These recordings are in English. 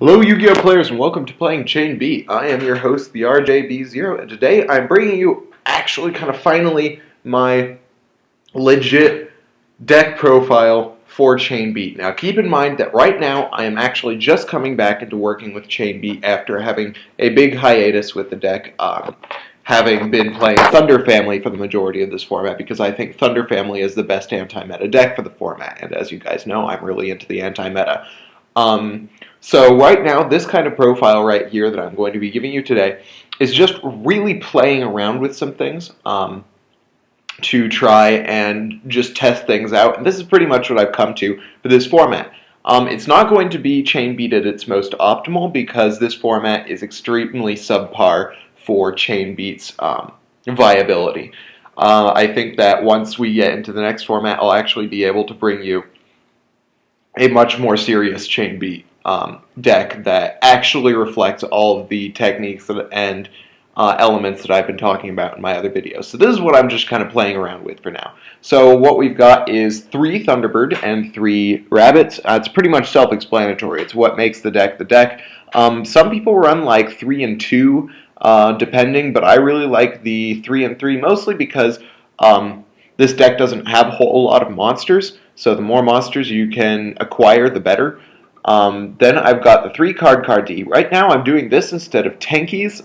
Hello, Yu-Gi-Oh players, and welcome to Playing Chain Beat. I am your host, the RJB0, and today I'm bringing you actually kind of finally my legit deck profile for Chain Beat. Now, keep in mind that right now I am actually just coming back into working with Chain Beat after having a big hiatus with the deck, having been playing Thunder Family for the majority of this format because I think Thunder Family is the best anti-meta deck for the format, and as you guys know, I'm really into the anti-meta. So right now, this kind of profile right here that I'm going to be giving you today is just really playing around with some things to try and just test things out. And this is pretty much what I've come to for this format. It's not going to be Chain Beat at its most optimal because this format is extremely subpar for Chain Beat's viability. I think that once we get into the next format, I'll actually be able to bring you a much more serious Chain Beat deck that actually reflects all of the techniques and elements that I've been talking about in my other videos. So this is what I'm just kind of playing around with for now. So what we've got is 3 Thunderbird and 3 Rabbits. It's pretty much self-explanatory. It's what makes the deck the deck. Some people run like 3 and 2 depending, but I really like the 3 and 3 mostly because this deck doesn't have a whole lot of monsters, so the more monsters you can acquire, the better. Then I've got the 3 card D. Right now I'm doing this instead of Tankies,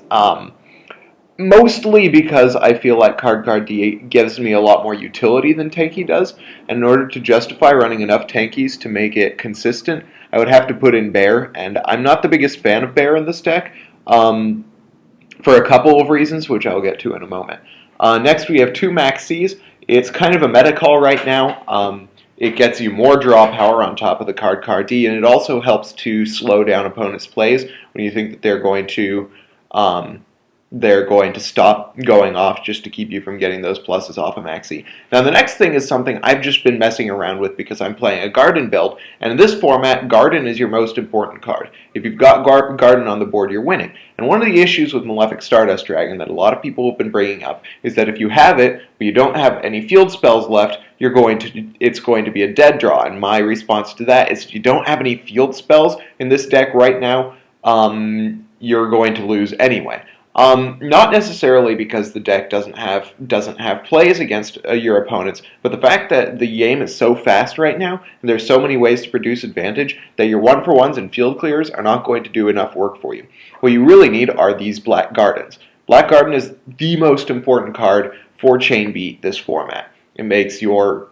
mostly because I feel like card D gives me a lot more utility than Tanky does, and in order to justify running enough Tankies to make it consistent, I would have to put in Bear, and I'm not the biggest fan of Bear in this deck, for a couple of reasons, which I'll get to in a moment. Next we have 2 Maxies. It's kind of a meta call right now. It gets you more draw power on top of the card D, and it also helps to slow down opponents' plays when you think that they're going to stop going off just to keep you from getting those pluses off a maxi. Now the next thing is something I've just been messing around with because I'm playing a Garden build, and in this format, Garden is your most important card. If you've got Garden on the board, you're winning. And one of the issues with Malefic Stardust Dragon that a lot of people have been bringing up is that if you have it, but you don't have any field spells left, it's going to be a dead draw. And my response to that is if you don't have any field spells in this deck right now, you're going to lose anyway. Not necessarily because the deck doesn't have plays against your opponents, but the fact that the game is so fast right now, and there's so many ways to produce advantage, that your 1-for-1s and field clears are not going to do enough work for you. What you really need are these Black Gardens. Black Garden is the most important card for Chain Beat this format. It makes your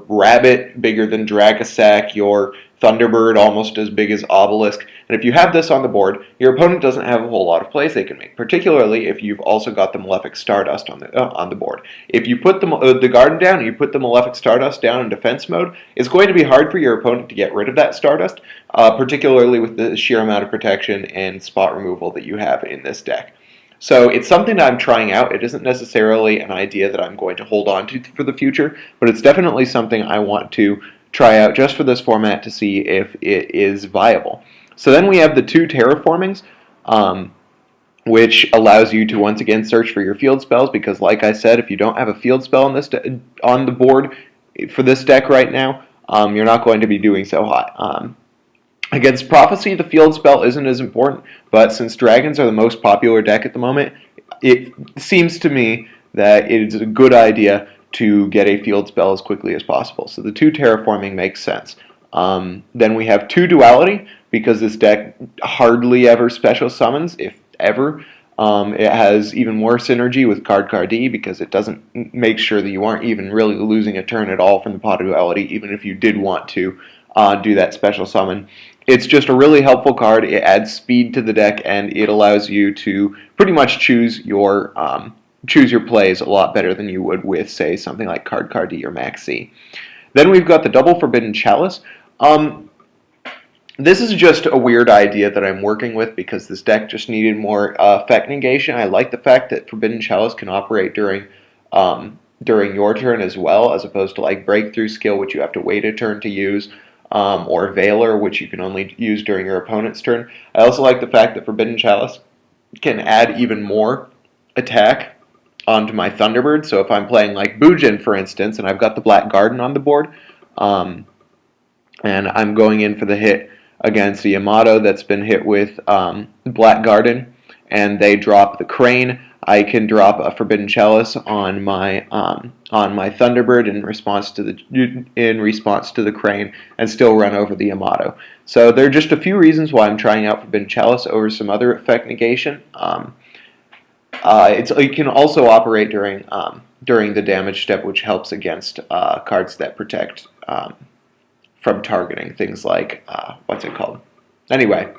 Rabbit bigger than Dragasac, your Thunderbird almost as big as Obelisk, and if you have this on the board, your opponent doesn't have a whole lot of plays they can make, particularly if you've also got the Malefic Stardust on the board. If you put the Garden down and you put the Malefic Stardust down in defense mode, it's going to be hard for your opponent to get rid of that Stardust, particularly with the sheer amount of protection and spot removal that you have in this deck. So it's something that I'm trying out. It isn't necessarily an idea that I'm going to hold on to for the future, but it's definitely something I want to try out just for this format to see if it is viable. So then we have the 2 terraformings, which allows you to once again search for your field spells, because like I said, if you don't have a field spell on the board for this deck right now, you're not going to be doing so hot. Against Prophecy, the field spell isn't as important, but since dragons are the most popular deck at the moment, it seems to me that it is a good idea to get a field spell as quickly as possible. So the 2 terraforming makes sense. Then we have 2 duality, because this deck hardly ever special summons, if ever. It has even more synergy with card D because it doesn't make sure that you aren't even really losing a turn at all from the pot duality, even if you did want to do that special summon. It's just a really helpful card. It adds speed to the deck, and it allows you to pretty much choose your plays a lot better than you would with, say, something like card D or Maxi. Then we've got the double Forbidden Chalice. This is just a weird idea that I'm working with because this deck just needed more effect negation. I like the fact that Forbidden Chalice can operate during your turn as well, as opposed to like Breakthrough Skill, which you have to wait a turn to use, or Veiler, which you can only use during your opponent's turn. I also like the fact that Forbidden Chalice can add even more attack onto my Thunderbird. So if I'm playing like Bujin, for instance, and I've got the Black Garden on the board, and I'm going in for the hit against the Yamato that's been hit with Black Garden, and they drop the Crane. I can drop a Forbidden Chalice on my Thunderbird in response to the Crane, and still run over the Yamato. So there are just a few reasons why I'm trying out Forbidden Chalice over some other effect negation. It can also operate during the damage step, which helps against cards that protect from targeting, things like what's it called? Anyway,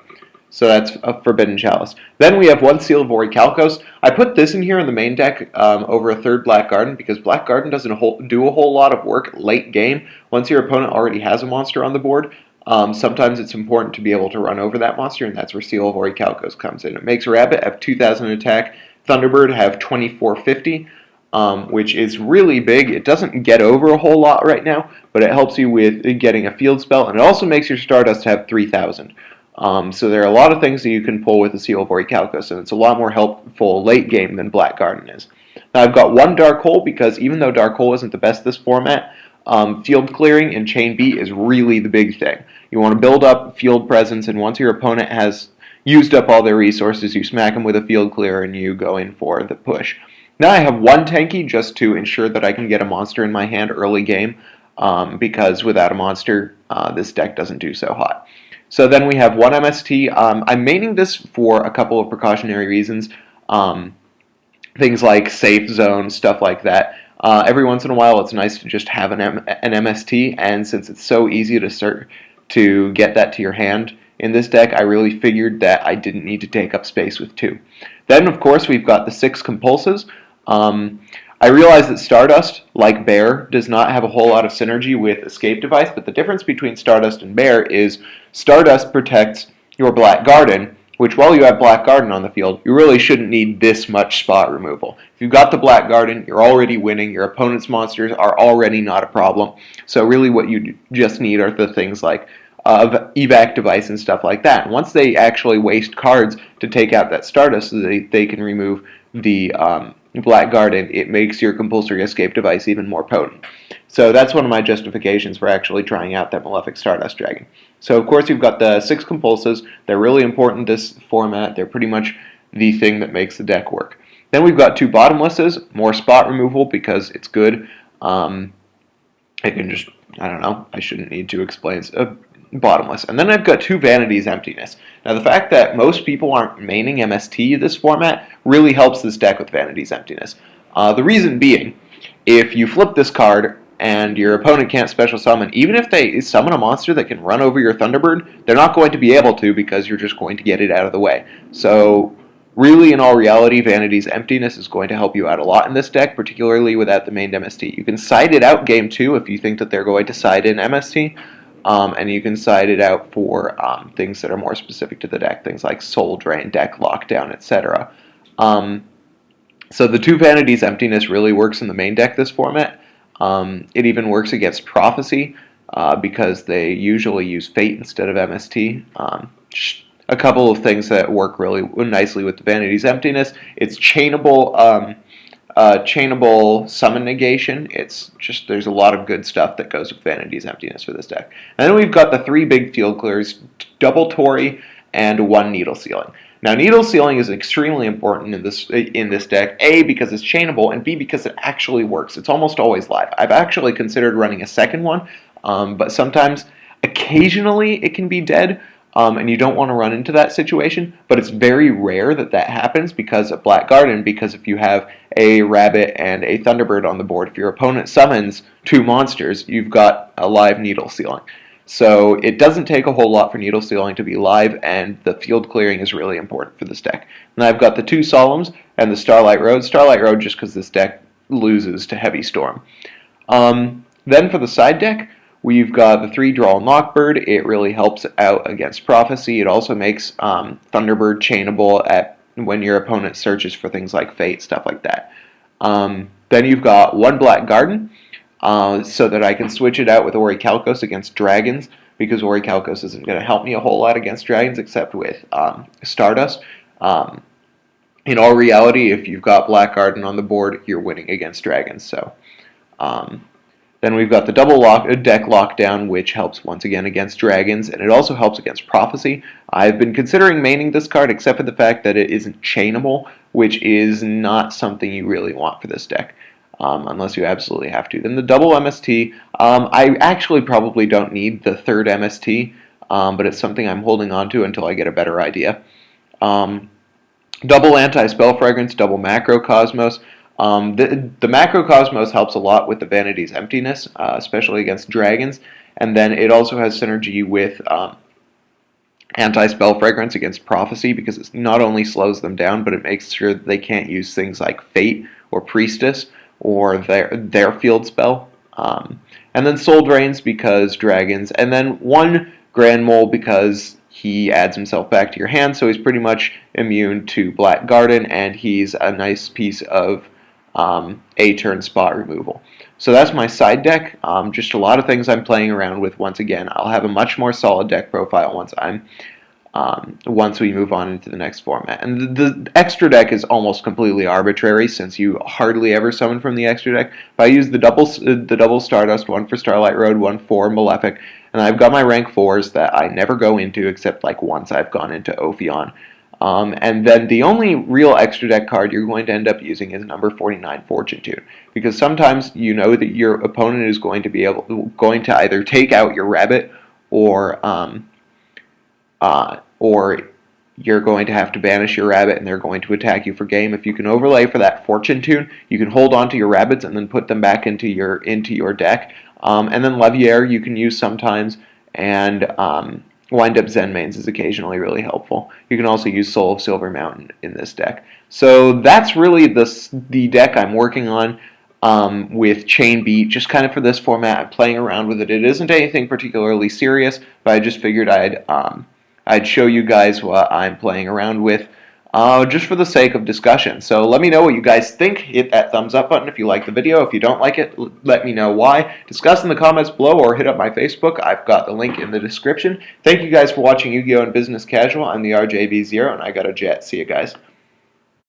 so that's a Forbidden Chalice. Then we have one Seal of Orichalcos. I put this in here in the main deck over a third Black Garden because Black Garden doesn't do a whole lot of work late game. Once your opponent already has a monster on the board, sometimes it's important to be able to run over that monster, and that's where Seal of Orichalcos comes in. It makes Rabbit have 2,000 attack, Thunderbird have 2,450. Which is really big. It doesn't get over a whole lot right now, but it helps you with getting a field spell, and it also makes your Stardust have 3,000. So there are a lot of things that you can pull with the Seal of Orichalcos, and it's a lot more helpful late game than Black Garden is. Now I've got one Dark Hole because even though Dark Hole isn't the best this format, field clearing in Chain B is really the big thing. You want to build up field presence, and once your opponent has used up all their resources, you smack them with a field clear and you go in for the push. Now I have one Tenki just to ensure that I can get a monster in my hand early game, because without a monster, this deck doesn't do so hot. So then we have one MST. I'm maining this for a couple of precautionary reasons. Things like safe zone, stuff like that. Every once in a while, it's nice to just have an MST, and since it's so easy to get that to your hand in this deck, I really figured that I didn't need to take up space with two. Then, of course, we've got the 6 Compulses. I realize that Stardust, like Bear, does not have a whole lot of synergy with Escape Device, but the difference between Stardust and Bear is Stardust protects your Black Garden, which while you have Black Garden on the field, you really shouldn't need this much spot removal. If you've got the Black Garden, you're already winning, your opponent's monsters are already not a problem, so really what you just need are the things like evac device and stuff like that. And once they actually waste cards to take out that Stardust so they can remove the Black Garden, it makes your compulsory escape device even more potent. So that's one of my justifications for actually trying out that Malefic Stardust Dragon. So of course you've got the 6 Compulses. They're really important in this format. They're pretty much the thing that makes the deck work. Then we've got 2 Bottomlesses, more spot removal because it's good. I can just, I don't know, I shouldn't need to explain. Bottomless. And then I've got 2 Vanities Emptiness. Now the fact that most people aren't maining MST this format really helps this deck with Vanities Emptiness. The reason being, if you flip this card and your opponent can't special summon, even if they summon a monster that can run over your Thunderbird, they're not going to be able to because you're just going to get it out of the way. So really, in all reality, Vanity's Emptiness is going to help you out a lot in this deck, particularly without the main MST. You can side it out game 2 if you think that they're going to side in MST, and you can side it out for things that are more specific to the deck, things like Soul Drain, Deck Lockdown, etc. So the 2 Vanities Emptiness really works in the main deck this format. It even works against Prophecy because they usually use Fate instead of MST. A couple of things that work really nicely with the Vanities Emptiness. It's chainable summon negation. It's just, there's a lot of good stuff that goes with Vanity's Emptiness for this deck. And then we've got the 3 big field clears, double Torii and 1 Needle Sealing. Now Needle Sealing is extremely important in this deck, A, because it's chainable, and B, because it actually works. It's almost always live. I've actually considered running a second one, but sometimes, occasionally, it can be dead, and you don't want to run into that situation, but it's very rare that that happens because of Black Garden, because if you have a Rabbit and a Thunderbird on the board, if your opponent summons 2 monsters, you've got a live Needle Sealing. So it doesn't take a whole lot for Needle Sealing to be live, and the field clearing is really important for this deck. And I've got the 2 Solemns and the Starlight Road. Starlight Road just because this deck loses to Heavy Storm. Then for the side deck, we've got the 3 Draw and Lockbird. It really helps out against Prophecy. It also makes Thunderbird chainable when your opponent searches for things like Fate, stuff like that. Then you've got 1 Black Garden, so that I can switch it out with Orichalcos against dragons, because Orichalcos isn't going to help me a whole lot against dragons except with Stardust. In all reality, if you've got Black Garden on the board, you're winning against dragons. So Then we've got the deck lockdown, which helps once again against dragons, and it also helps against prophecy. I've been considering maining this card, except for the fact that it isn't chainable, which is not something you really want for this deck. Unless you absolutely have to. Then the double MST. I actually probably don't need the third MST, but it's something I'm holding on to until I get a better idea. Double anti-spell fragrance, double macrocosmos. The macrocosmos helps a lot with the vanity's emptiness, especially against dragons, and then it also has synergy with anti-spell fragrance against prophecy because it not only slows them down, but it makes sure that they can't use things like fate or priestess or their field spell. And then soul drains because dragons, and then one grand mole because he adds himself back to your hand, so he's pretty much immune to Black Garden, and he's a nice piece of A-turn spot removal. So that's my side deck. Just a lot of things I'm playing around with. Once again, I'll have a much more solid deck profile once we move on into the next format. And the extra deck is almost completely arbitrary since you hardly ever summon from the extra deck. If I use the double Stardust, one for Starlight Road, one for Malefic, and I've got my rank 4s that I never go into except like once I've gone into Ophion. And then the only real extra deck card you're going to end up using is number 49, Fortune Tune, because sometimes you know that your opponent is going to either take out your rabbit or you're going to have to banish your rabbit and they're going to attack you for game. If you can overlay for that Fortune Tune, you can hold on to your rabbits and then put them back into your deck. And then Leviair you can use sometimes, and Wind Up Zenmaines is occasionally really helpful. You can also use Soul of Silver Mountain in this deck. So that's really the deck I'm working on with Chain Beat, just kind of for this format. I'm playing around with it. It isn't anything particularly serious, but I just figured I'd show you guys what I'm playing around with just for the sake of discussion. So let me know what you guys think. Hit that thumbs up button if you like the video. If you don't like it, let me know why. Discuss in the comments below or hit up my Facebook. I've got the link in the description. Thank you guys for watching Yu-Gi-Oh! And Business Casual. I'm the RJB0 and I got a jet. See you guys.